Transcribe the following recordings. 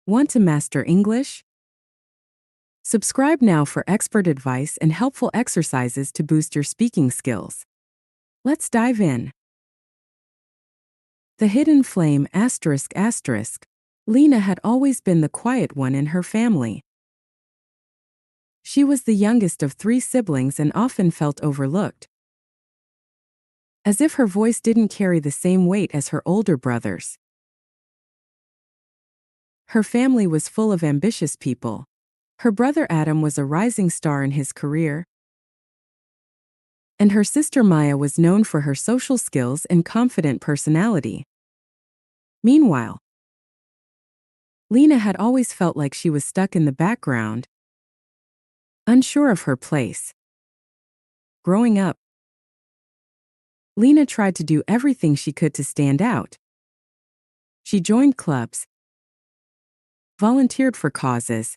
Want to master English? Subscribe now for expert advice and helpful exercises to boost your speaking skills. Let's dive in. The hidden flame ****. Lena had always been the quiet one in her family. She was the youngest of 3 siblings and often felt overlooked, as if her voice didn't carry the same weight as her older brothers. Her family was full of ambitious people. Her brother Adam was a rising star in his career, and her sister Maya was known for her social skills and confident personality. Meanwhile, Lena had always felt like she was stuck in the background, unsure of her place. Growing up, Lena tried to do everything she could to stand out. She joined clubs, volunteered for causes,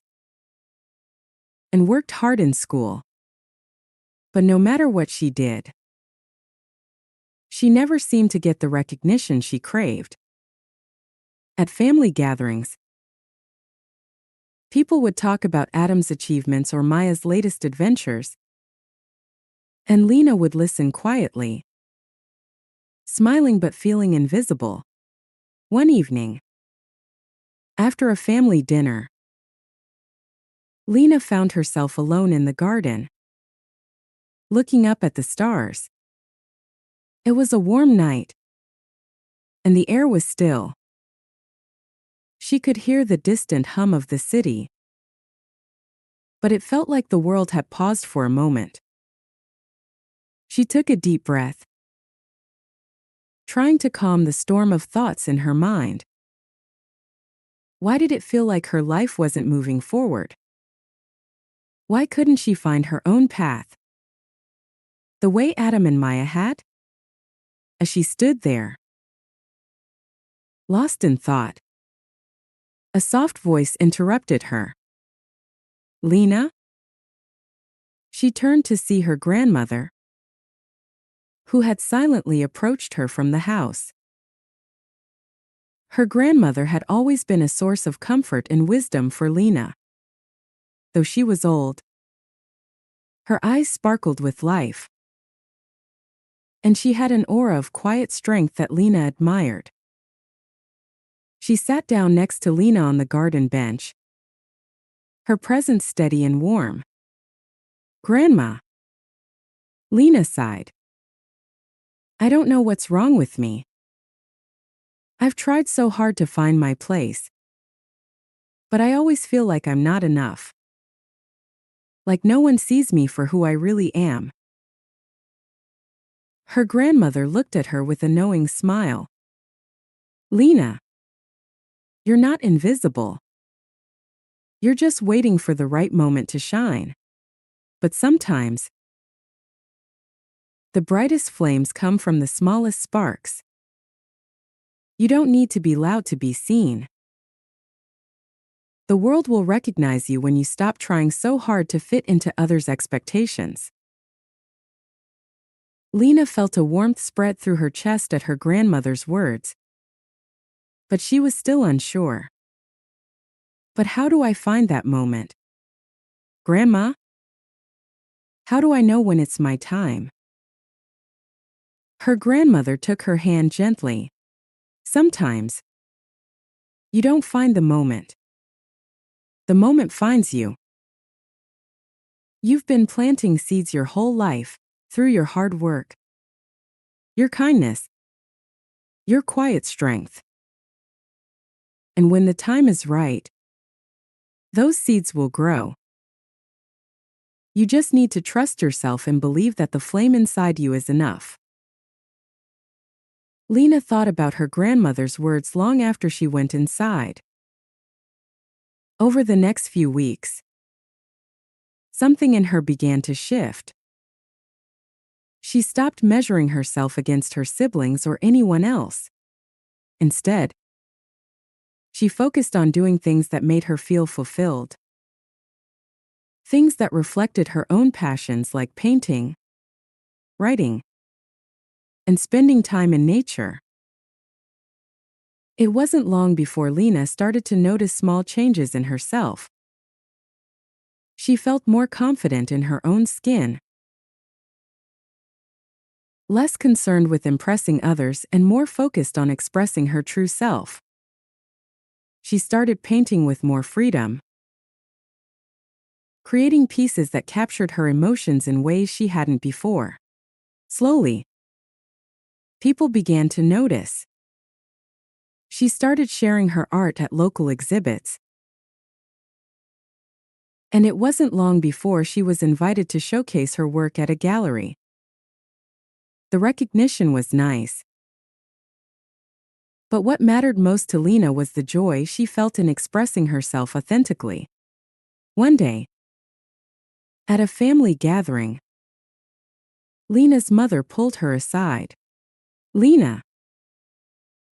and worked hard in school. But no matter what she did, she never seemed to get the recognition she craved. At family gatherings, people would talk about Adam's achievements or Maya's latest adventures, and Lena would listen quietly, smiling but feeling invisible. One evening, after a family dinner, Lena found herself alone in the garden, looking up at the stars. It was a warm night, and the air was still. She could hear the distant hum of the city, but it felt like the world had paused for a moment. She took a deep breath, trying to calm the storm of thoughts in her mind. Why did it feel like her life wasn't moving forward? Why couldn't she find her own path, the way Adam and Maya had? As she stood there, lost in thought, a soft voice interrupted her. "Lena?" She turned to see her grandmother, who had silently approached her from the house. Her grandmother had always been a source of comfort and wisdom for Lena. Though she was old, her eyes sparkled with life, and she had an aura of quiet strength that Lena admired. She sat down next to Lena on the garden bench, her presence steady and warm. "Grandma," Lena sighed, "I don't know what's wrong with me. I've tried so hard to find my place, but I always feel like I'm not enough. Like no one sees me for who I really am." Her grandmother looked at her with a knowing smile. "Lena, you're not invisible. You're just waiting for the right moment to shine. But sometimes, the brightest flames come from the smallest sparks. You don't need to be loud to be seen. The world will recognize you when you stop trying so hard to fit into others' expectations." Lena felt a warmth spread through her chest at her grandmother's words, but she was still unsure. "But how do I find that moment? Grandma? How do I know when it's my time?" Her grandmother took her hand gently. "Sometimes, you don't find the moment. The moment finds you. You've been planting seeds your whole life, through your hard work, your kindness, your quiet strength. And when the time is right, those seeds will grow. You just need to trust yourself and believe that the flame inside you is enough." Lena thought about her grandmother's words long after she went inside. Over the next few weeks, something in her began to shift. She stopped measuring herself against her siblings or anyone else. Instead, she focused on doing things that made her feel fulfilled. Things that reflected her own passions like painting, writing, and spending time in nature. It wasn't long before Lena started to notice small changes in herself. She felt more confident in her own skin, less concerned with impressing others and more focused on expressing her true self. She started painting with more freedom, creating pieces that captured her emotions in ways she hadn't before. Slowly, people began to notice. She started sharing her art at local exhibits, and it wasn't long before she was invited to showcase her work at a gallery. The recognition was nice, but what mattered most to Lena was the joy she felt in expressing herself authentically. One day, at a family gathering, Lena's mother pulled her aside. "Lena,"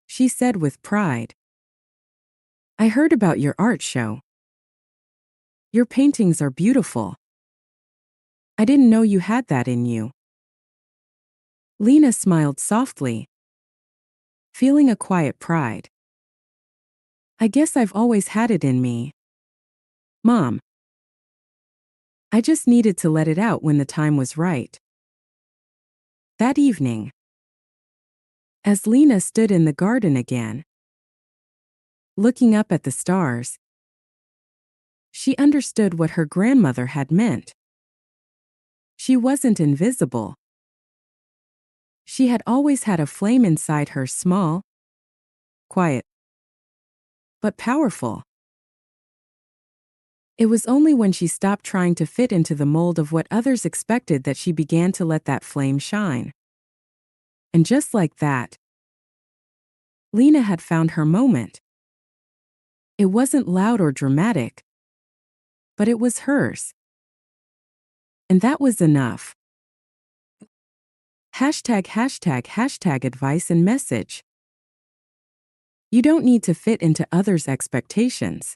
she said with pride, "I heard about your art show. Your paintings are beautiful. I didn't know you had that in you." Lena smiled softly, feeling a quiet pride. "I guess I've always had it in me, Mom. I just needed to let it out when the time was right." That evening, as Lena stood in the garden again, looking up at the stars, she understood what her grandmother had meant. She wasn't invisible. She had always had a flame inside her, small, quiet, but powerful. It was only when she stopped trying to fit into the mold of what others expected that she began to let that flame shine. And just like that, Lena had found her moment. It wasn't loud or dramatic, but it was hers. And that was enough. #### advice and message. You don't need to fit into others' expectations.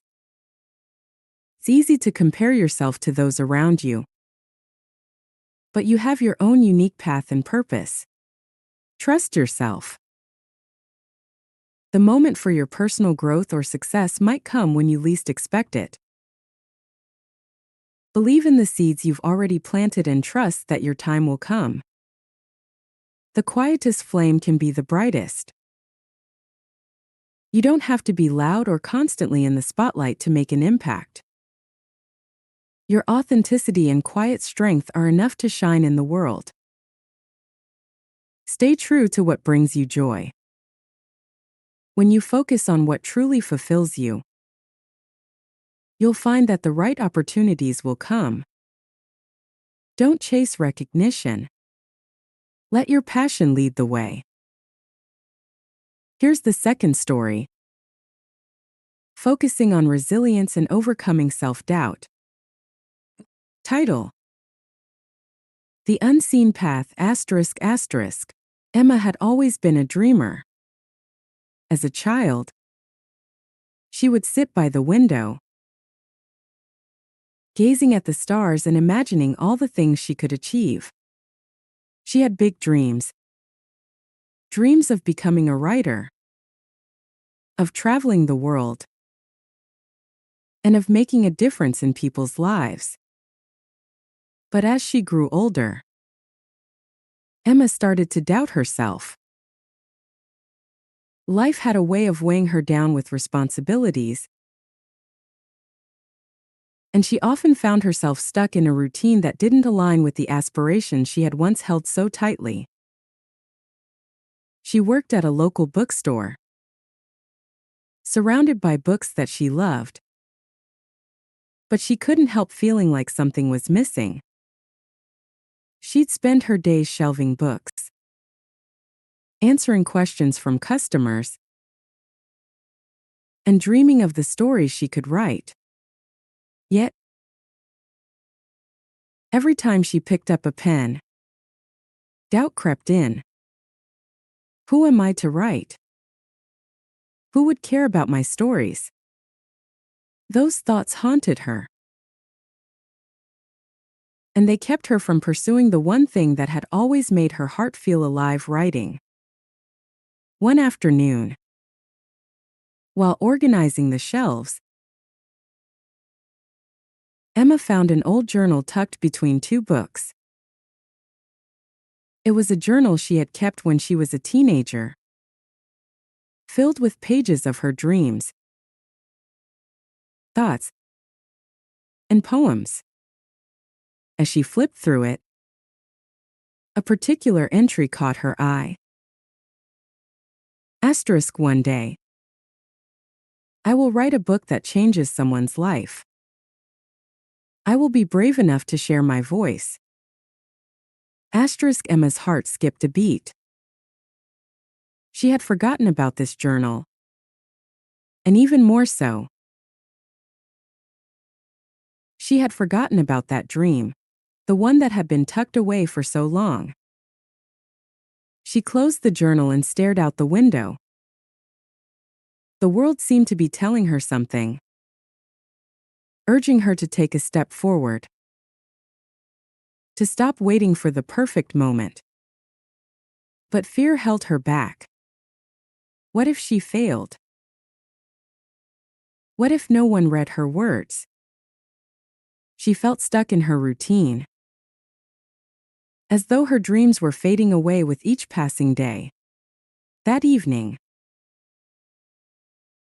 It's easy to compare yourself to those around you, but you have your own unique path and purpose. Trust yourself. The moment for your personal growth or success might come when you least expect it. Believe in the seeds you've already planted and trust that your time will come. The quietest flame can be the brightest. You don't have to be loud or constantly in the spotlight to make an impact. Your authenticity and quiet strength are enough to shine in the world. Stay true to what brings you joy. When you focus on what truly fulfills you, you'll find that the right opportunities will come. Don't chase recognition. Let your passion lead the way. Here's the second story. Focusing on resilience and overcoming self-doubt. Title: The Unseen Path ****. Emma had always been a dreamer. As a child, she would sit by the window, gazing at the stars and imagining all the things she could achieve. She had big dreams. Dreams of becoming a writer, of traveling the world, and of making a difference in people's lives. But as she grew older, Emma started to doubt herself. Life had a way of weighing her down with responsibilities, and she often found herself stuck in a routine that didn't align with the aspirations she had once held so tightly. She worked at a local bookstore, surrounded by books that she loved, but she couldn't help feeling like something was missing. She'd spend her days shelving books, answering questions from customers, and dreaming of the stories she could write. Yet, every time she picked up a pen, doubt crept in. Who am I to write? Who would care about my stories? Those thoughts haunted her, and they kept her from pursuing the one thing that had always made her heart feel alive: writing. One afternoon, While organizing the shelves, Emma found an old journal tucked between two books. It was a journal she had kept when she was a teenager, filled with pages of her dreams, thoughts, and poems. As she flipped through it, a particular entry caught her eye. Asterisk one day, I will write a book that changes someone's life. I will be brave enough to share my voice. Asterisk Emma's heart skipped a beat. She had forgotten about this journal. And even more so, she had forgotten about that dream, the one that had been tucked away for so long. She closed the journal and stared out the window. The world seemed to be telling her something, urging her to take a step forward, to stop waiting for the perfect moment. But fear held her back. What if she failed? What if no one read her words? She felt stuck in her routine, as though her dreams were fading away with each passing day. That evening,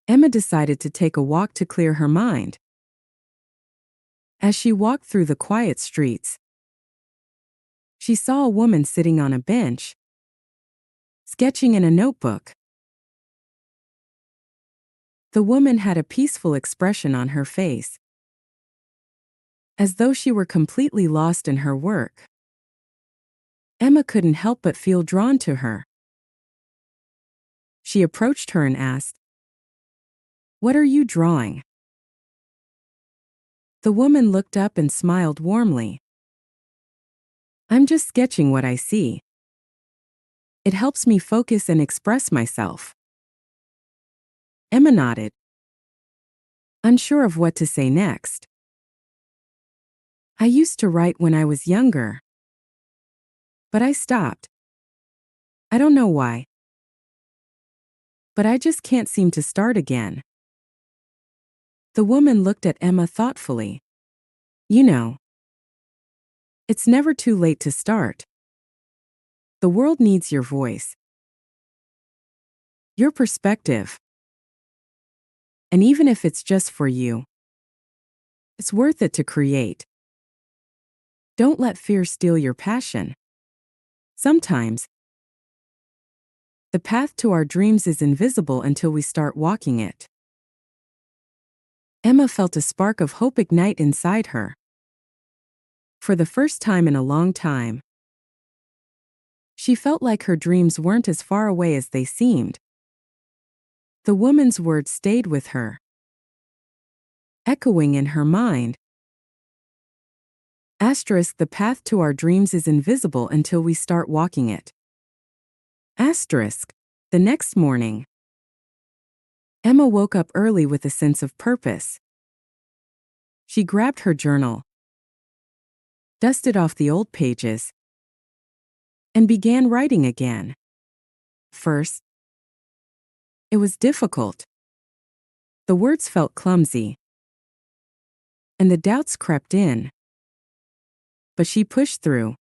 Emma decided to take a walk to clear her mind. As she walked through the quiet streets, she saw a woman sitting on a bench, sketching in a notebook. The woman had a peaceful expression on her face, as though she were completely lost in her work. Emma couldn't help but feel drawn to her. She approached her and asked, "What are you drawing?" The woman looked up and smiled warmly. "I'm just sketching what I see. It helps me focus and express myself." Emma nodded, unsure of what to say next. "I used to write when I was younger, but I stopped. I don't know why. But I just can't seem to start again." The woman looked at Emma thoughtfully. "You know, it's never too late to start. The world needs your voice, your perspective. And even if it's just for you, it's worth it to create. Don't let fear steal your passion. Sometimes, the path to our dreams is invisible until we start walking it." Emma felt a spark of hope ignite inside her. For the first time in a long time, she felt like her dreams weren't as far away as they seemed. The woman's words stayed with her, echoing in her mind. Asterisk the path to our dreams is invisible until we start walking it. Asterisk. The next morning, Emma woke up early with a sense of purpose. She grabbed her journal, dusted off the old pages, and began writing again. First, it was difficult. The words felt clumsy, and the doubts crept in. But she pushed through,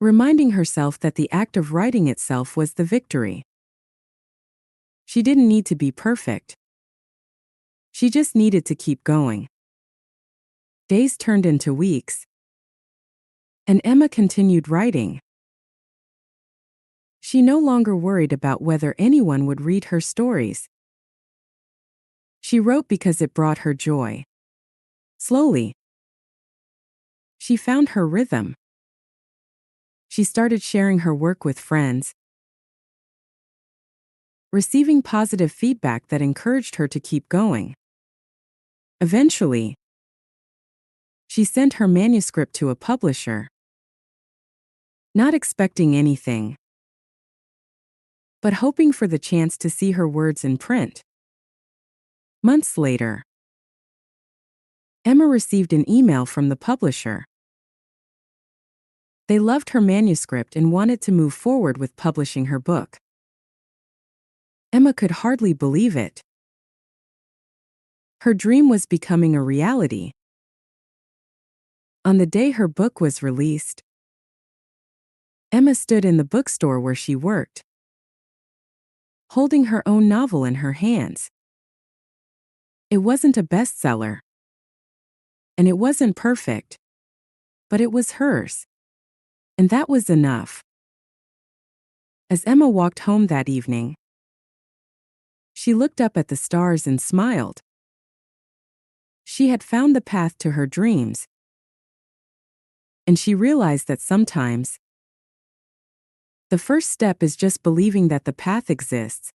reminding herself that the act of writing itself was the victory. She didn't need to be perfect. She just needed to keep going. Days turned into weeks, and Emma continued writing. She no longer worried about whether anyone would read her stories. She wrote because it brought her joy. Slowly, she found her rhythm. She started sharing her work with friends, receiving positive feedback that encouraged her to keep going. Eventually, she sent her manuscript to a publisher, not expecting anything, but hoping for the chance to see her words in print. Months later, Emma received an email from the publisher. They loved her manuscript and wanted to move forward with publishing her book. Emma could hardly believe it. Her dream was becoming a reality. On the day her book was released, Emma stood in the bookstore where she worked, holding her own novel in her hands. It wasn't a bestseller, and it wasn't perfect, but it was hers. And that was enough. As Emma walked home that evening, she looked up at the stars and smiled. She had found the path to her dreams, and she realized that sometimes the first step is just believing that the path exists,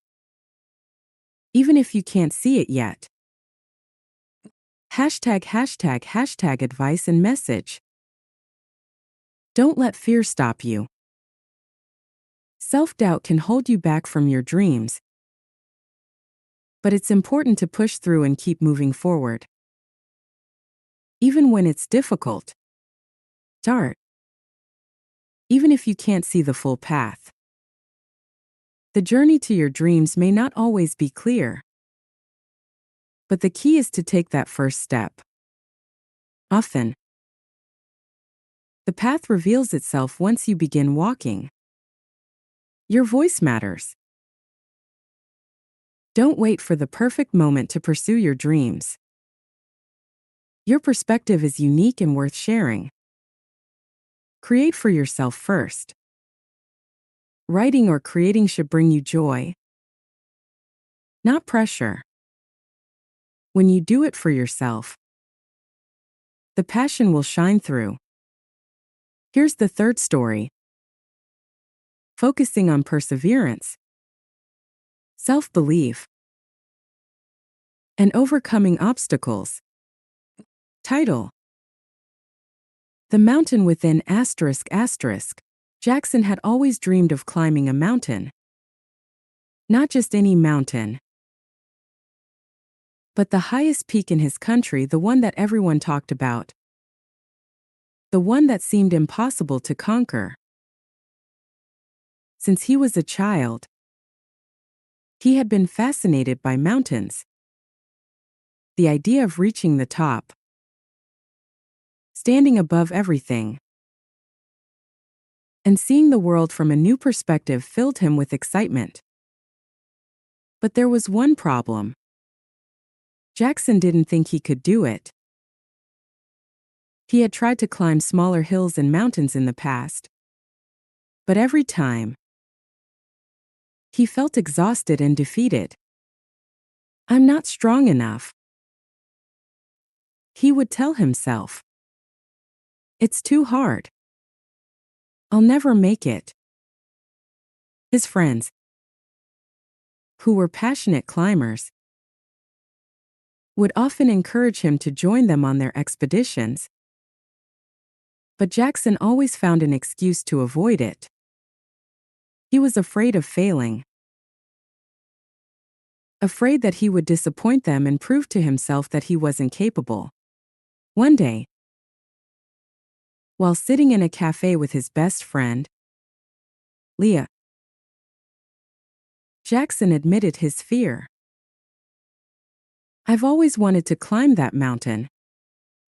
even if you can't see it yet. ### advice and message. Don't let fear stop you. Self-doubt can hold you back from your dreams, but it's important to push through and keep moving forward. Even when it's difficult. Start. Even if you can't see the full path. The journey to your dreams may not always be clear, but the key is to take that first step. Often, the path reveals itself once you begin walking. Your voice matters. Don't wait for the perfect moment to pursue your dreams. Your perspective is unique and worth sharing. Create for yourself first. Writing or creating should bring you joy, not pressure. When you do it for yourself, the passion will shine through. Here's the third story. Focusing on perseverance, self-belief, and overcoming obstacles. Title: The Mountain Within ****. Jackson had always dreamed of climbing a mountain. Not just any mountain, but the highest peak in his country, the one that everyone talked about. The one that seemed impossible to conquer. Since he was a child, he had been fascinated by mountains. The idea of reaching the top, standing above everything, and seeing the world from a new perspective filled him with excitement. But there was one problem. Jackson didn't think he could do it. He had tried to climb smaller hills and mountains in the past, but every time, he felt exhausted and defeated. "I'm not strong enough," he would tell himself. "It's too hard. I'll never make it." His friends, who were passionate climbers, would often encourage him to join them on their expeditions, but Jackson always found an excuse to avoid it. He was afraid of failing, afraid that he would disappoint them and prove to himself that he wasn't capable. One day, while sitting in a cafe with his best friend, Leah, Jackson admitted his fear. "I've always wanted to climb that mountain,"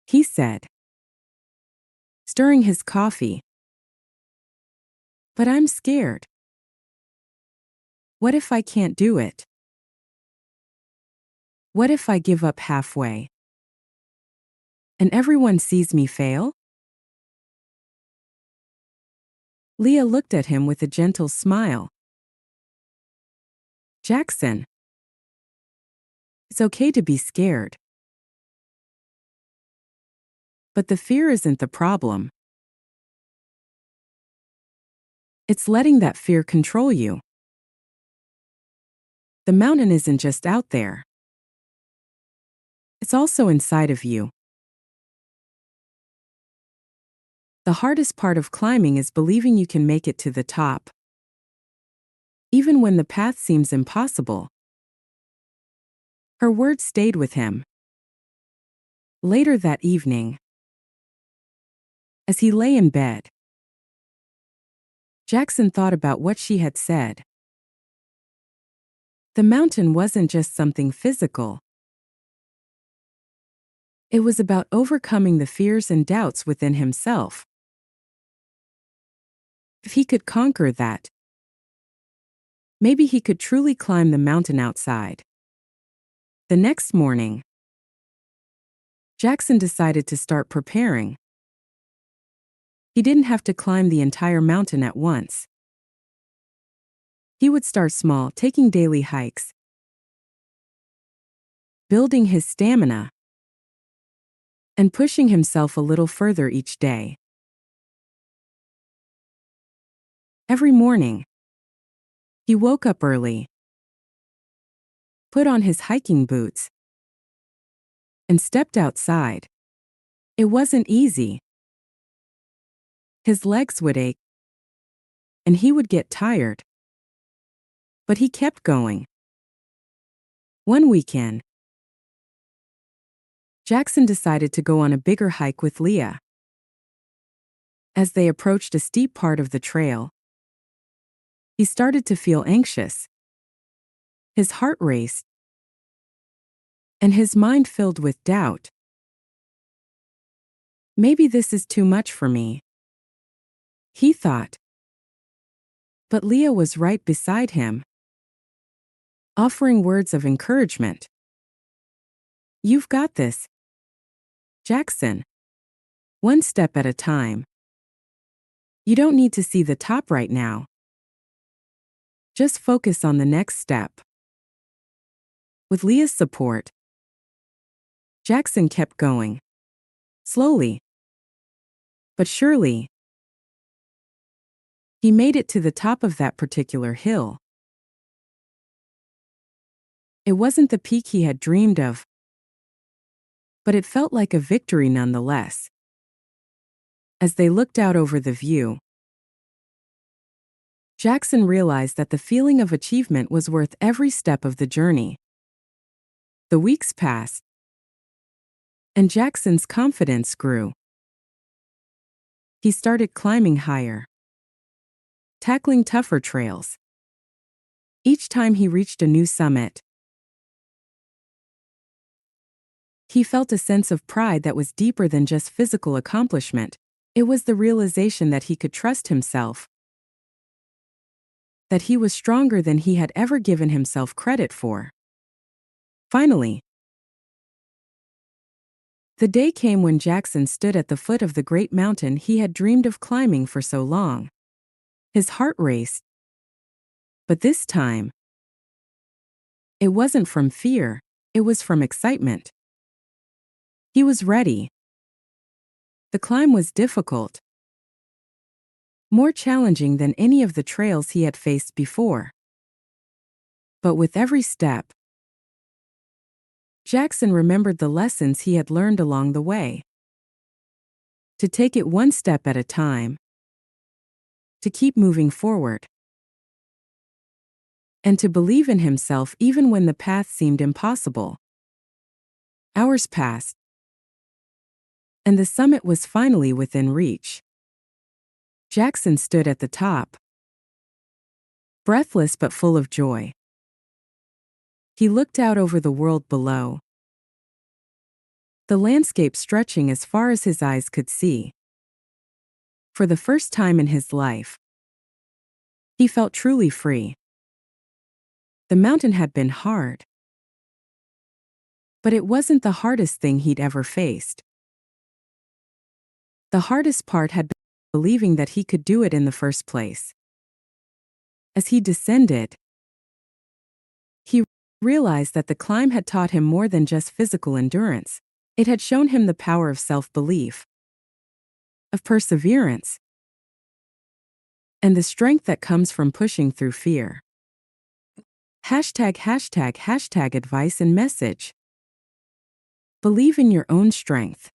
he said, stirring his coffee. "But I'm scared. What if I can't do it? What if I give up halfway? And everyone sees me fail?" Leah looked at him with a gentle smile. "Jackson, it's okay to be scared. But the fear isn't the problem. It's letting that fear control you. The mountain isn't just out there. It's also inside of you. The hardest part of climbing is believing you can make it to the top, even when the path seems impossible." Her words stayed with him. Later that evening, as he lay in bed, Jackson thought about what she had said. The mountain wasn't just something physical. It was about overcoming the fears and doubts within himself. If he could conquer that, maybe he could truly climb the mountain outside. The next morning, Jackson decided to start preparing. He didn't have to climb the entire mountain at once. He would start small, taking daily hikes, building his stamina, and pushing himself a little further each day. Every morning, he woke up early, put on his hiking boots, and stepped outside. It wasn't easy. His legs would ache, and he would get tired. But he kept going. One weekend, Jackson decided to go on a bigger hike with Leah. As they approached a steep part of the trail, he started to feel anxious. His heart raced, and his mind filled with doubt. Maybe this is too much for me, he thought. But Leah was right beside him, offering words of encouragement. You've got this, Jackson. One step at a time. You don't need to see the top right now. Just focus on the next step. With Leah's support, Jackson kept going. Slowly, but surely, he made it to the top of that particular hill. It wasn't the peak he had dreamed of, but it felt like a victory nonetheless. As they looked out over the view, Jackson realized that the feeling of achievement was worth every step of the journey. The weeks passed, and Jackson's confidence grew. He started climbing higher, tackling tougher trails. Each time he reached a new summit, he felt a sense of pride that was deeper than just physical accomplishment. It was the realization that he could trust himself, that he was stronger than he had ever given himself credit for. Finally, the day came when Jackson stood at the foot of the great mountain he had dreamed of climbing for so long. His heart raced, but this time, it wasn't from fear, it was from excitement. He was ready. The climb was difficult, more challenging than any of the trails he had faced before. But with every step, Jackson remembered the lessons he had learned along the way. To take it one step at a time, to keep moving forward, and to believe in himself even when the path seemed impossible. Hours passed, and the summit was finally within reach. Jackson stood at the top, breathless but full of joy. He looked out over the world below, the landscape stretching as far as his eyes could see. For the first time in his life, he felt truly free. The mountain had been hard, but it wasn't the hardest thing he'd ever faced. The hardest part had been believing that he could do it in the first place. As he descended, he realized that the climb had taught him more than just physical endurance. It had shown him the power of self-belief, of perseverance, and the strength that comes from pushing through fear. ### advice and message. Believe in your own strength.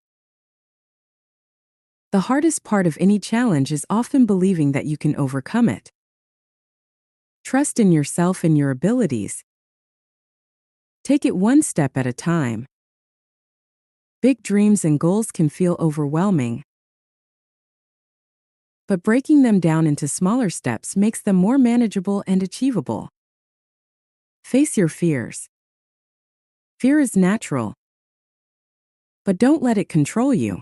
The hardest part of any challenge is often believing that you can overcome it. Trust in yourself and your abilities. Take it one step at a time. Big dreams and goals can feel overwhelming, but breaking them down into smaller steps makes them more manageable and achievable. Face your fears. Fear is natural, but don't let it control you.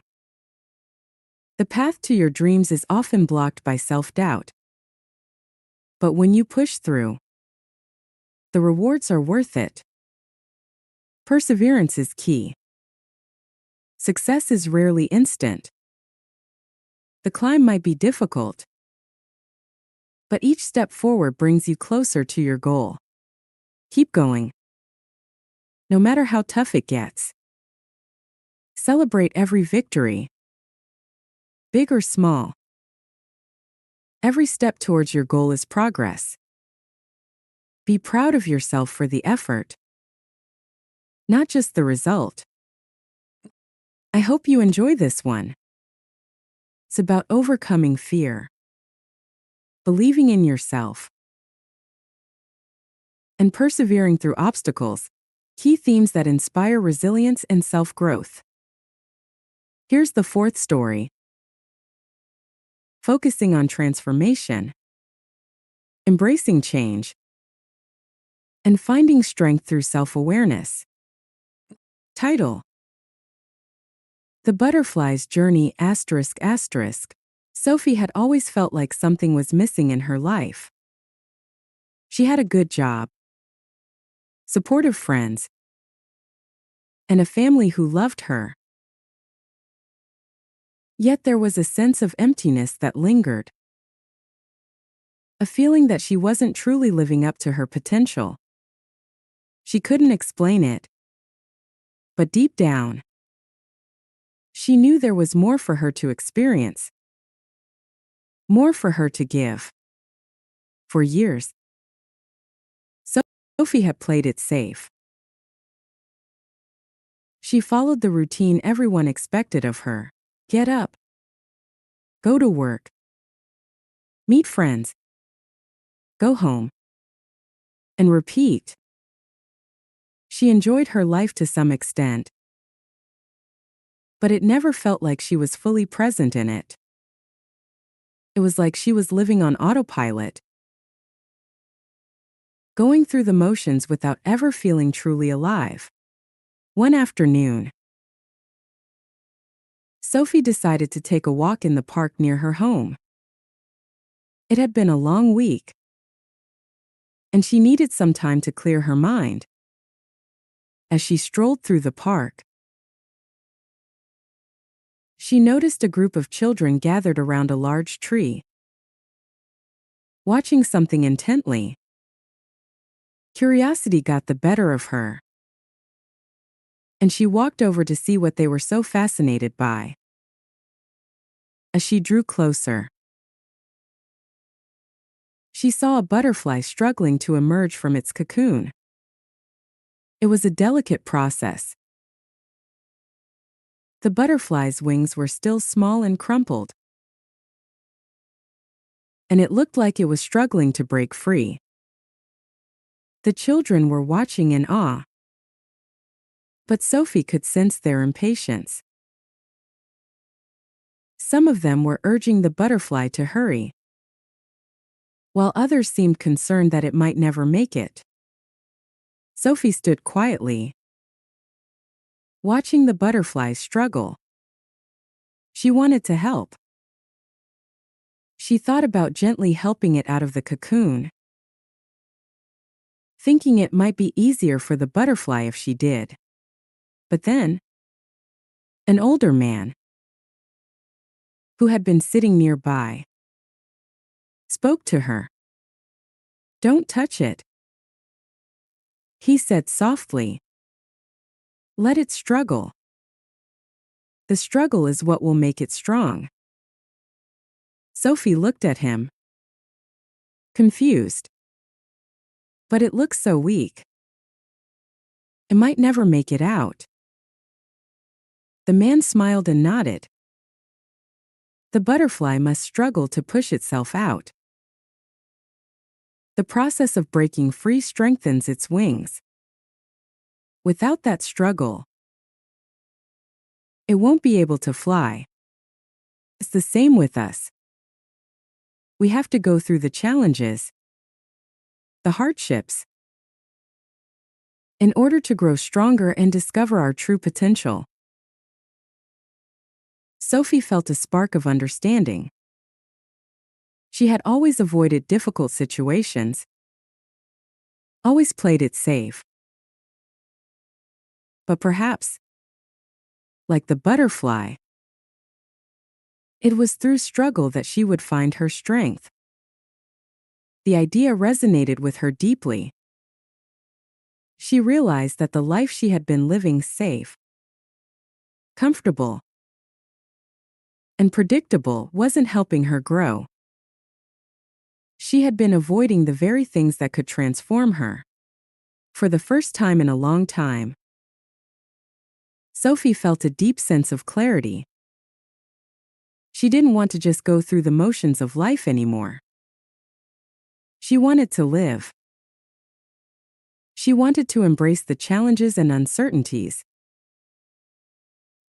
The path to your dreams is often blocked by self-doubt. But when you push through, the rewards are worth it. Perseverance is key. Success is rarely instant. The climb might be difficult, but each step forward brings you closer to your goal. Keep going, no matter how tough it gets. Celebrate every victory, big or small. Every step towards your goal is progress. Be proud of yourself for the effort, not just the result. I hope you enjoy this one. It's about overcoming fear, believing in yourself, and persevering through obstacles, key themes that inspire resilience and self-growth. Here's the fourth story. Focusing on transformation, embracing change, and finding strength through self-awareness. Title: The Butterfly's Journey ****. Sophie had always felt like something was missing in her life. She had a good job, supportive friends, and a family who loved her. Yet there was a sense of emptiness that lingered. A feeling that she wasn't truly living up to her potential. She couldn't explain it, but deep down, she knew there was more for her to experience, more for her to give. For years, Sophie had played it safe. She followed the routine everyone expected of her. Get up, go to work, meet friends, go home, and repeat. She enjoyed her life to some extent, but it never felt like she was fully present in it. It was like she was living on autopilot, going through the motions without ever feeling truly alive. One afternoon, Sophie decided to take a walk in the park near her home. It had been a long week, and she needed some time to clear her mind. As she strolled through the park, she noticed a group of children gathered around a large tree, watching something intently. Curiosity got the better of her, and she walked over to see what they were so fascinated by. As she drew closer, she saw a butterfly struggling to emerge from its cocoon. It was a delicate process. The butterfly's wings were still small and crumpled, and it looked like it was struggling to break free. The children were watching in awe, but Sophie could sense their impatience. Some of them were urging the butterfly to hurry, while others seemed concerned that it might never make it. Sophie stood quietly, watching the butterflies struggle. She wanted to help. She thought about gently helping it out of the cocoon, thinking it might be easier for the butterfly if she did. But then, an older man, who had been sitting nearby, spoke to her. "Don't touch it," he said softly. "Let it struggle. The struggle is what will make it strong." Sophie looked at him, confused. But it looks so weak. It might never make it out. The man smiled and nodded. The butterfly must struggle to push itself out. The process of breaking free strengthens its wings. Without that struggle, it won't be able to fly. It's the same with us. We have to go through the challenges, the hardships, in order to grow stronger and discover our true potential. Sophie felt a spark of understanding. She had always avoided difficult situations, always played it safe. But perhaps, like the butterfly, it was through struggle that she would find her strength. The idea resonated with her deeply. She realized that the life she had been living, safe, comfortable, and predictable, wasn't helping her grow. She had been avoiding the very things that could transform her. For the first time in a long time, Sophie felt a deep sense of clarity. She didn't want to just go through the motions of life anymore. She wanted to live. She wanted to embrace the challenges and uncertainties,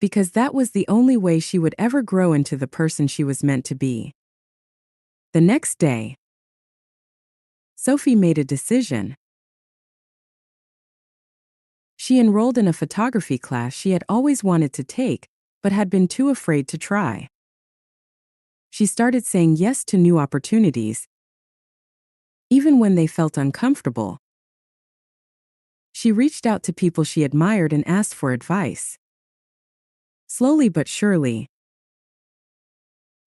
because that was the only way she would ever grow into the person she was meant to be. The next day, Sophie made a decision. She enrolled in a photography class she had always wanted to take, but had been too afraid to try. She started saying yes to new opportunities, even when they felt uncomfortable. She reached out to people she admired and asked for advice. Slowly but surely,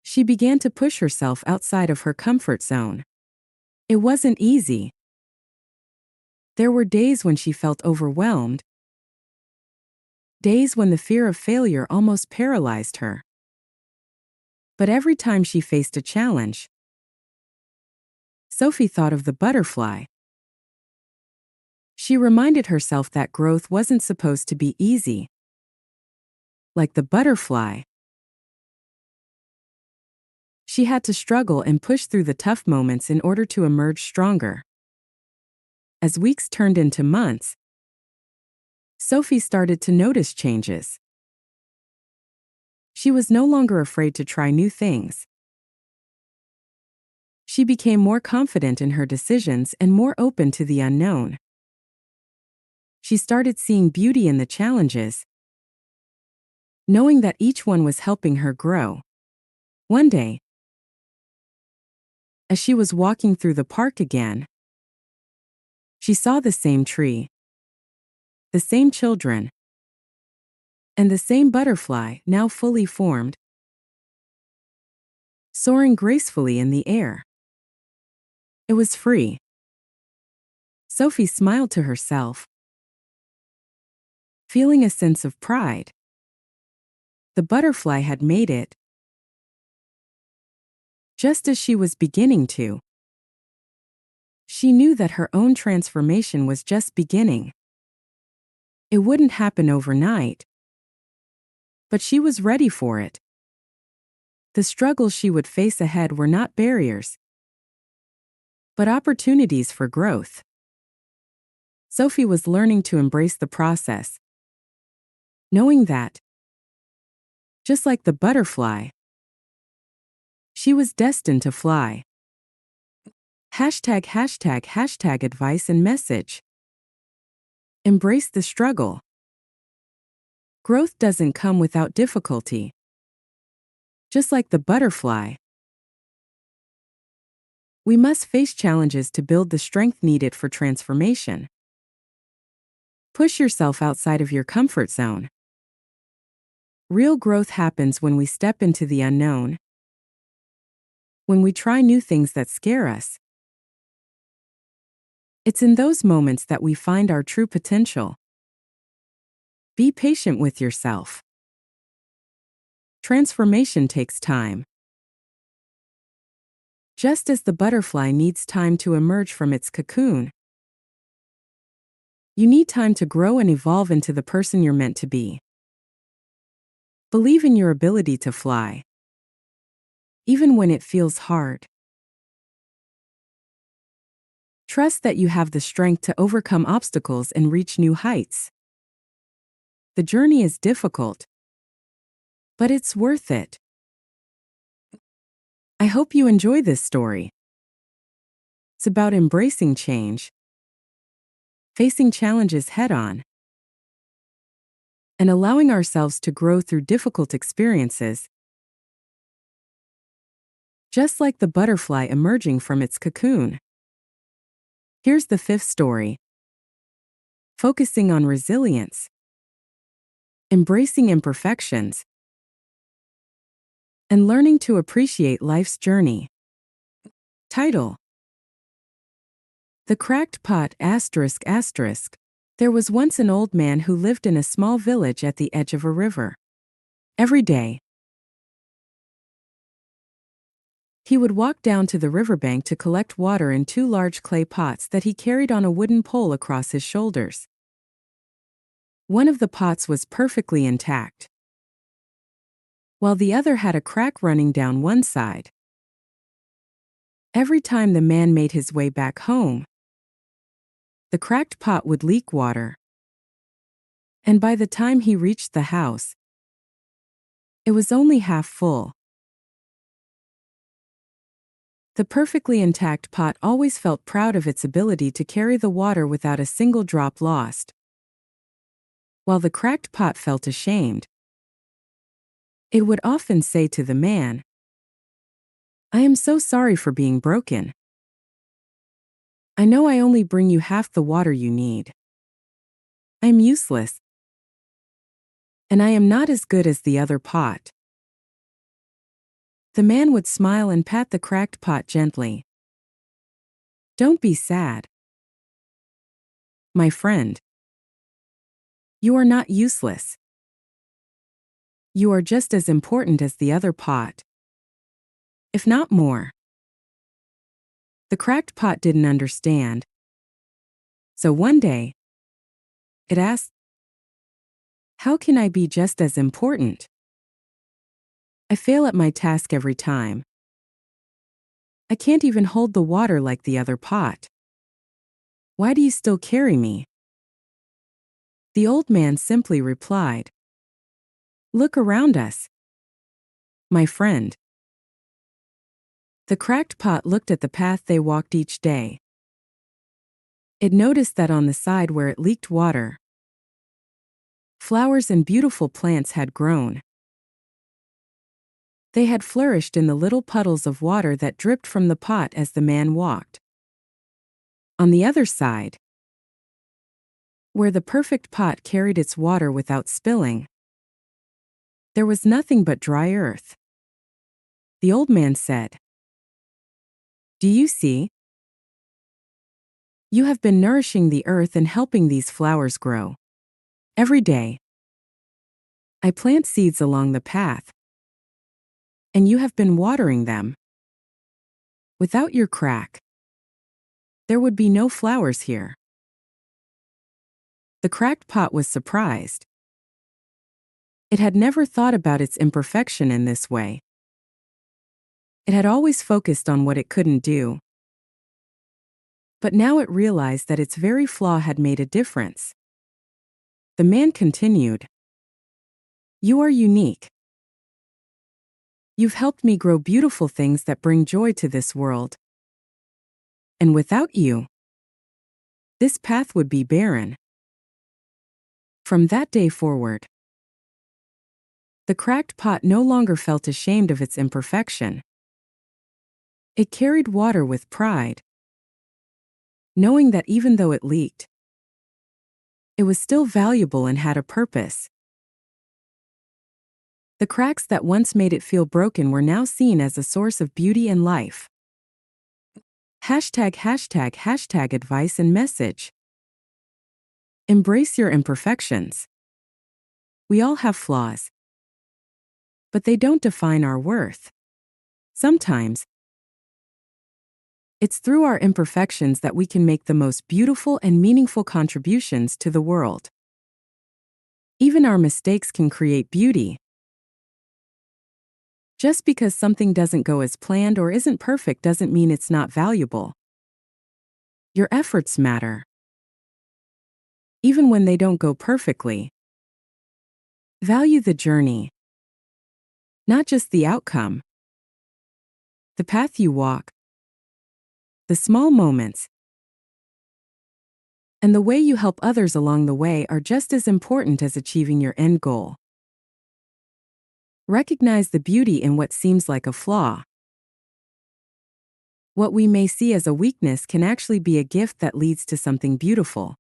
she began to push herself outside of her comfort zone. It wasn't easy. There were days when she felt overwhelmed, days when the fear of failure almost paralyzed her. But every time she faced a challenge, Sophie thought of the butterfly. She reminded herself that growth wasn't supposed to be easy. Like the butterfly, she had to struggle and push through the tough moments in order to emerge stronger. As weeks turned into months, Sophie started to notice changes. She was no longer afraid to try new things. She became more confident in her decisions and more open to the unknown. She started seeing beauty in the challenges, knowing that each one was helping her grow. One day, as she was walking through the park again, she saw the same tree, the same children, and the same butterfly, now fully formed, soaring gracefully in the air. It was free. Sophie smiled to herself, feeling a sense of pride. The butterfly had made it, just as she was beginning to. She knew that her own transformation was just beginning. It wouldn't happen overnight, but she was ready for it. The struggles she would face ahead were not barriers, but opportunities for growth. Sophie was learning to embrace the process, knowing that, just like the butterfly, she was destined to fly. ### advice and message. Embrace the struggle. Growth doesn't come without difficulty. Just like the butterfly, we must face challenges to build the strength needed for transformation. Push yourself outside of your comfort zone. Real growth happens when we step into the unknown, when we try new things that scare us. It's in those moments that we find our true potential. Be patient with yourself. Transformation takes time. Just as the butterfly needs time to emerge from its cocoon, you need time to grow and evolve into the person you're meant to be. Believe in your ability to fly, even when it feels hard. Trust that you have the strength to overcome obstacles and reach new heights. The journey is difficult, but it's worth it. I hope you enjoy this story. It's about embracing change, facing challenges head-on, and allowing ourselves to grow through difficult experiences, just like the butterfly emerging from its cocoon. Here's the fifth story. Focusing on resilience, embracing imperfections, and learning to appreciate life's journey. Title: The Cracked Pot ****. There was once an old man who lived in a small village at the edge of a river. Every day, he would walk down to the riverbank to collect water in two large clay pots that he carried on a wooden pole across his shoulders. One of the pots was perfectly intact, while the other had a crack running down one side. Every time the man made his way back home, the cracked pot would leak water, and by the time he reached the house, it was only half full. The perfectly intact pot always felt proud of its ability to carry the water without a single drop lost, while the cracked pot felt ashamed. It would often say to the man, "I am so sorry for being broken. I know I only bring you half the water you need. I'm useless, and I am not as good as the other pot." The man would smile and pat the cracked pot gently. "Don't be sad, my friend. You are not useless. You are just as important as the other pot, if not more." The cracked pot didn't understand. So one day, it asked, "How can I be just as important? I fail at my task every time. I can't even hold the water like the other pot. Why do you still carry me?" The old man simply replied, "Look around us, my friend." The cracked pot looked at the path they walked each day. It noticed that on the side where it leaked water, flowers and beautiful plants had grown. They had flourished in the little puddles of water that dripped from the pot as the man walked. On the other side, where the perfect pot carried its water without spilling, there was nothing but dry earth. The old man said, "Do you see? You have been nourishing the earth and helping these flowers grow. Every day, I plant seeds along the path, and you have been watering them. Without your crack, there would be no flowers here." The cracked pot was surprised. It had never thought about its imperfection in this way. It had always focused on what it couldn't do. But now it realized that its very flaw had made a difference. The man continued, "You are unique. You've helped me grow beautiful things that bring joy to this world. And without you, this path would be barren." From that day forward, the cracked pot no longer felt ashamed of its imperfection. It carried water with pride, knowing that even though it leaked, it was still valuable and had a purpose. The cracks that once made it feel broken were now seen as a source of beauty and life. ### advice and message. Embrace your imperfections. We all have flaws, but they don't define our worth. Sometimes, it's through our imperfections that we can make the most beautiful and meaningful contributions to the world. Even our mistakes can create beauty. Just because something doesn't go as planned or isn't perfect doesn't mean it's not valuable. Your efforts matter, even when they don't go perfectly. Value the journey, not just the outcome. The path you walk, the small moments, And the way you help others along the way are just as important as achieving your end goal. Recognize the beauty in what seems like a flaw. What we may see as a weakness can actually be a gift that leads to something beautiful.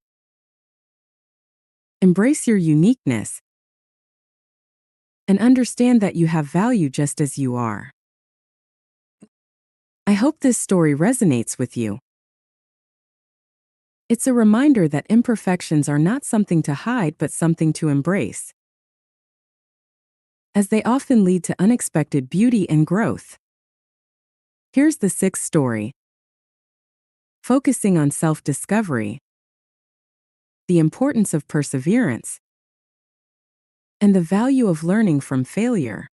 Embrace your uniqueness and understand that you have value just as you are. I hope this story resonates with you. It's a reminder that imperfections are not something to hide but something to embrace, as they often lead to unexpected beauty and growth. Here's the sixth story. Focusing on self-discovery, the importance of perseverance, and the value of learning from failure.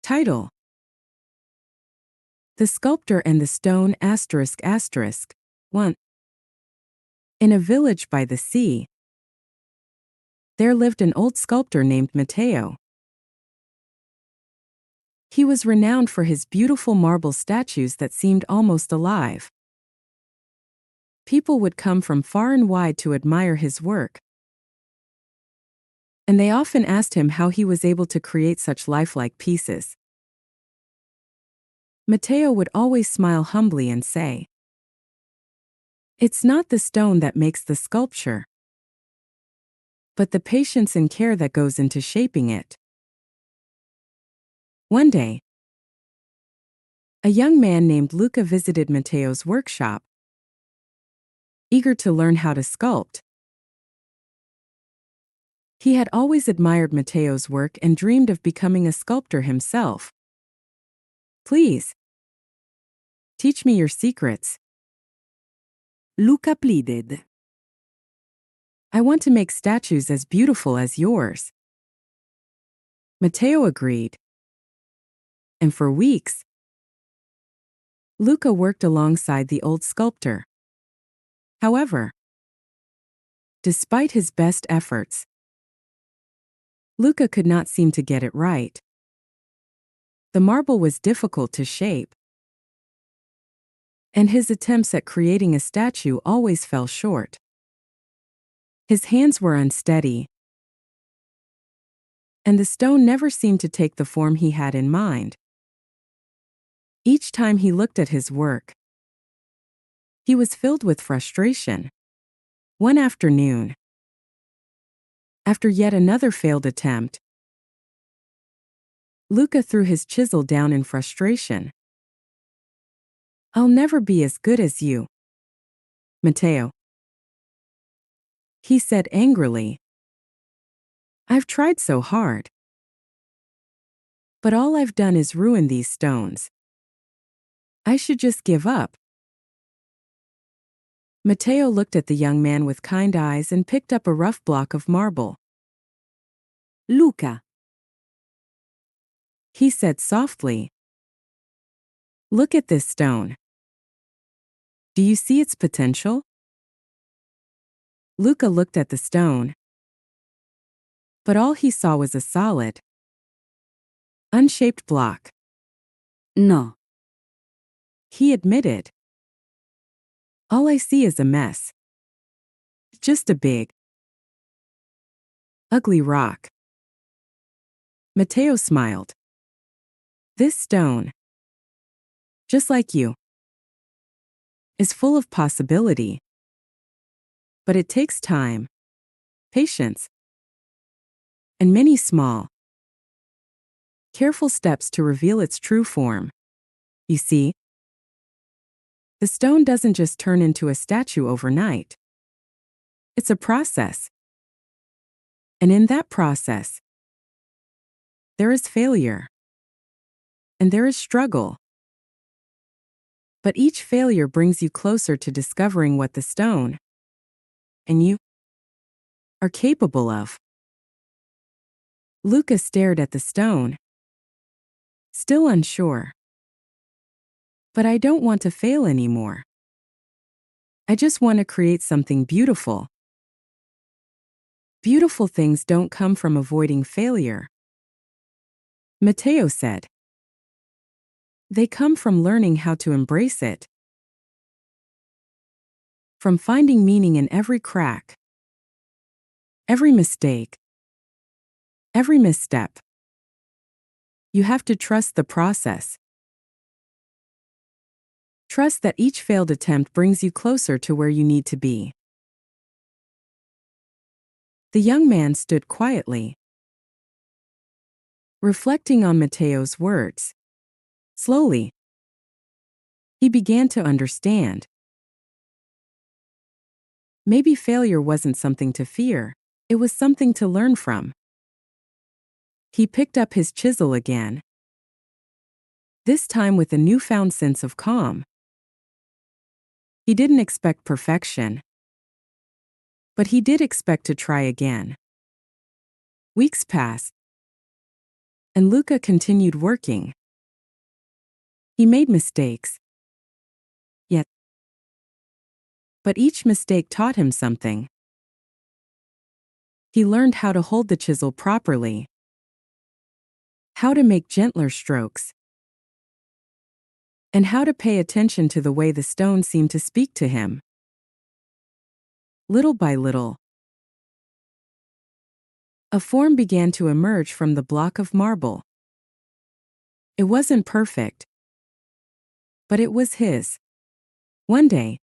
Title: The Sculptor and the Stone ****. 1. In a village by the sea, there lived an old sculptor named Matteo. He was renowned for his beautiful marble statues that seemed almost alive. People would come from far and wide to admire his work, and they often asked him how he was able to create such lifelike pieces. Matteo would always smile humbly and say, "It's not the stone that makes the sculpture, but the patience and care that goes into shaping it." One day, a young man named Luca visited Matteo's workshop, eager to learn how to sculpt. He had always admired Matteo's work and dreamed of becoming a sculptor himself. "Please, teach me your secrets," Luca pleaded. "I want to make statues as beautiful as yours." Matteo agreed, and for weeks, Luca worked alongside the old sculptor. However, despite his best efforts, Luca could not seem to get it right. The marble was difficult to shape, and his attempts at creating a statue always fell short. His hands were unsteady, and the stone never seemed to take the form he had in mind. Each time he looked at his work, he was filled with frustration. One afternoon, after yet another failed attempt, Luca threw his chisel down in frustration. "I'll never be as good as you, Matteo," he said angrily. "I've tried so hard, but all I've done is ruin these stones. I should just give up." Matteo looked at the young man with kind eyes and picked up a rough block of marble. "Luca," he said softly, "look at this stone. Do you see its potential?" Luca looked at the stone, but all he saw was a solid, unshaped block. "No," he admitted. "All I see is a mess. Just a big, ugly rock." Matteo smiled. "This stone, just like you, is full of possibility. But it takes time, patience, and many small, careful steps to reveal its true form. You see, the stone doesn't just turn into a statue overnight. It's a process. And in that process, there is failure, and there is struggle. But each failure brings you closer to discovering what the stone and you are capable of." Luca stared at the stone, still unsure. "But I don't want to fail anymore. I just want to create something beautiful." "Beautiful things don't come from avoiding failure," Matteo said. "They come from learning how to embrace it." From finding meaning in every crack, every mistake, every misstep. You have to trust the process. Trust that each failed attempt brings you closer to where you need to be. The young man stood quietly, reflecting on Matteo's words. Slowly, he began to understand. Maybe failure wasn't something to fear, it was something to learn from. He picked up his chisel again, this time with a newfound sense of calm. He didn't expect perfection, but he did expect to try again. Weeks passed, and Luca continued working. He made mistakes, but each mistake taught him something. He learned how to hold the chisel properly, how to make gentler strokes, and how to pay attention to the way the stone seemed to speak to him. Little by little, a form began to emerge from the block of marble. It wasn't perfect, but it was his. One day,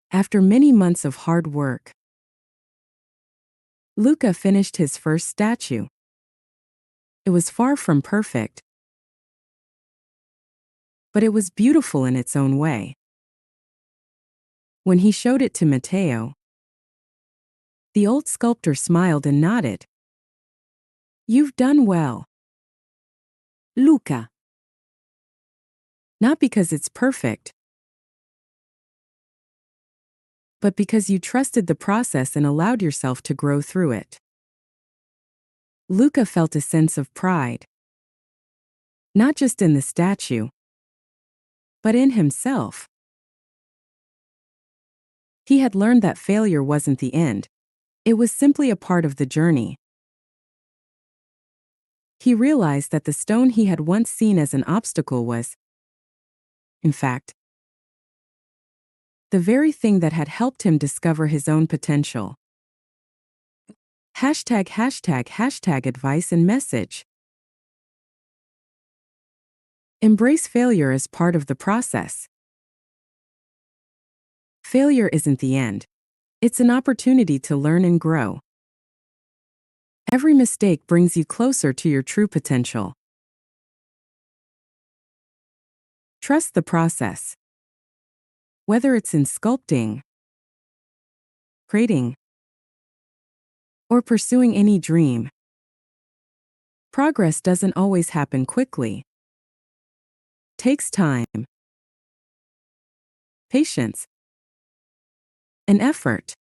after many months of hard work, Luca finished his first statue. It was far from perfect, but it was beautiful in its own way. When he showed it to Matteo, the old sculptor smiled and nodded. "You've done well, Luca." Not because it's perfect, but because you trusted the process and allowed yourself to grow through it. Luca felt a sense of pride, not just in the statue, but in himself. He had learned that failure wasn't the end, it was simply a part of the journey. He realized that the stone he had once seen as an obstacle was, in fact, the very thing that had helped him discover his own potential. ### advice and message. Embrace failure as part of the process. Failure isn't the end. It's an opportunity to learn and grow. Every mistake brings you closer to your true potential. Trust the process. Whether it's in sculpting, creating, or pursuing any dream, progress doesn't always happen quickly. It takes time, patience, and effort.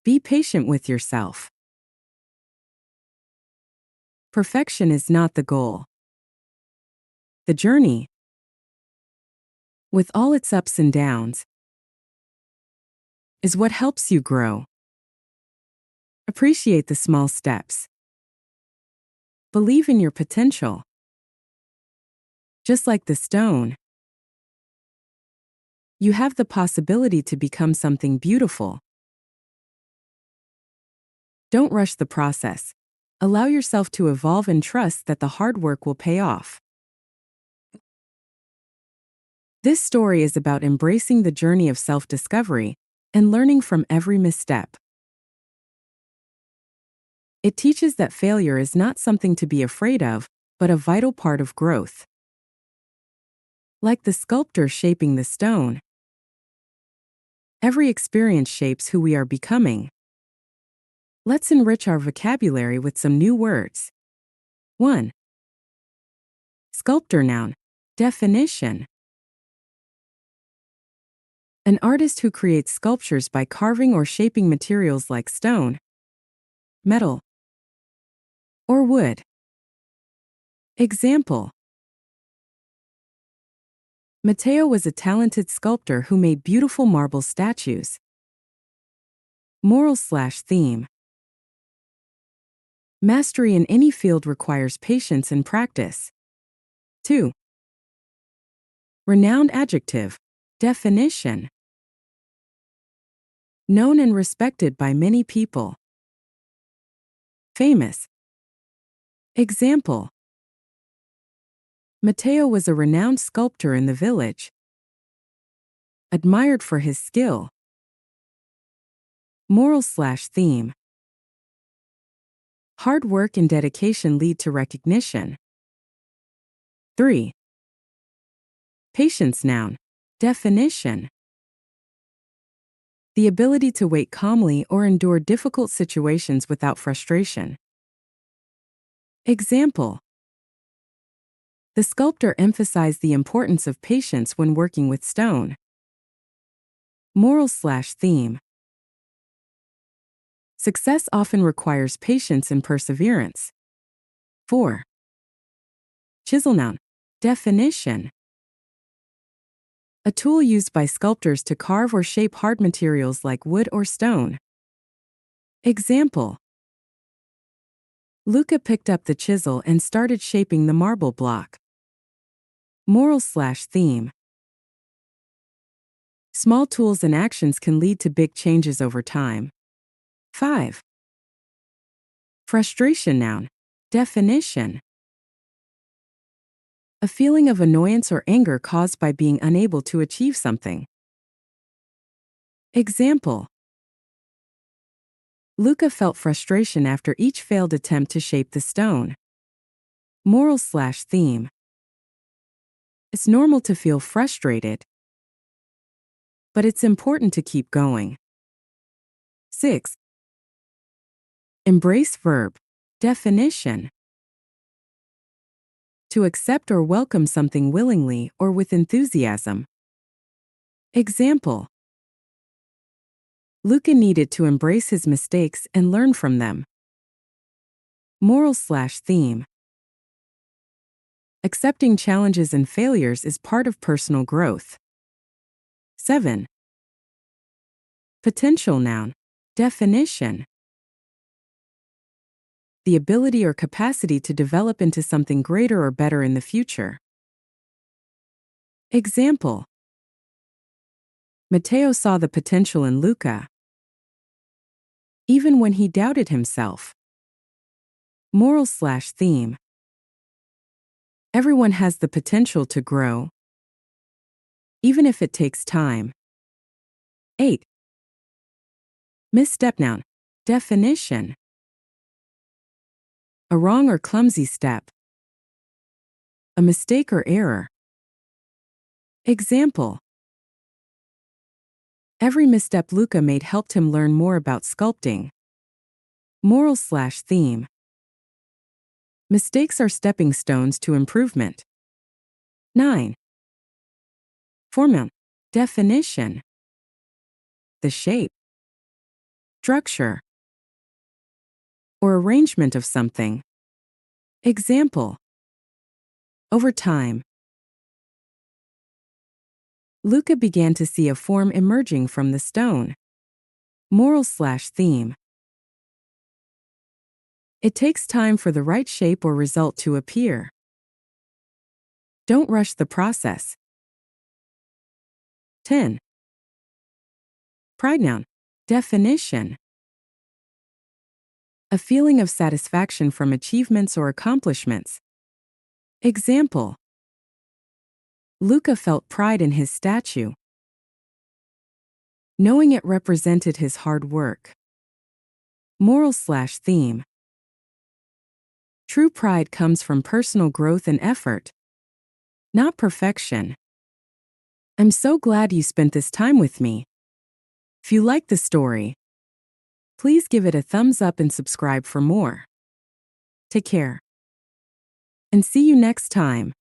Be patient with yourself. Perfection is not the goal. The journey, with all its ups and downs, is what helps you grow. Appreciate the small steps. Believe in your potential. Just like the stone, you have the possibility to become something beautiful. Don't rush the process. Allow yourself to evolve and trust that the hard work will pay off. This story is about embracing the journey of self-discovery and learning from every misstep. It teaches that failure is not something to be afraid of, but a vital part of growth. Like the sculptor shaping the stone, every experience shapes who we are becoming. Let's enrich our vocabulary with some new words. 1. Sculptor noun. Definition. An artist who creates sculptures by carving or shaping materials like stone, metal, or wood. Example. Matteo was a talented sculptor who made beautiful marble statues. Moral/theme. Mastery in any field requires patience and practice. 2. Renowned adjective. Definition. Known and respected by many people. Famous. Example. Matteo was a renowned sculptor in the village. Admired for his skill. Moral/theme. Hard work and dedication lead to recognition. 3. Patience noun. Definition. The ability to wait calmly or endure difficult situations without frustration. Example. The sculptor emphasized the importance of patience when working with stone. Moral/theme. Success often requires patience and perseverance. 4. Chisel noun. Definition. A tool used by sculptors to carve or shape hard materials like wood or stone. Example. Luca picked up the chisel and started shaping the marble block. Moral/theme. Small tools and actions can lead to big changes over time. 5. Frustration noun. Definition. A feeling of annoyance or anger caused by being unable to achieve something. Example. Luca felt frustration after each failed attempt to shape the stone. Moral/theme. It's normal to feel frustrated, but it's important to keep going. 6. Embrace verb. Definition. To accept or welcome something willingly or with enthusiasm. Example. Luca needed to embrace his mistakes and learn from them. Moral/theme. Accepting challenges and failures is part of personal growth. 7. Potential noun. Definition. The ability or capacity to develop into something greater or better in the future. Example. Matteo saw the potential in Luca, even when he doubted himself. Moral/theme. Everyone has the potential to grow, even if it takes time. 8. Misstep noun. Definition. A wrong or clumsy step. A mistake or error. Example. Every misstep Luca made helped him learn more about sculpting. Moral/theme. Mistakes are stepping stones to improvement. 9. Form noun. Definition. The shape, structure, or arrangement of something. Example. Over time, Luca began to see a form emerging from the stone. Moral/theme. It takes time for the right shape or result to appear. Don't rush the process. 10. Pride noun. Definition. A feeling of satisfaction from achievements or accomplishments. Example. Luca felt pride in his statue, knowing it represented his hard work. Moral/theme. True pride comes from personal growth and effort, not perfection. I'm so glad you spent this time with me. If you like the story, please give it a thumbs up and subscribe for more. Take care, and see you next time.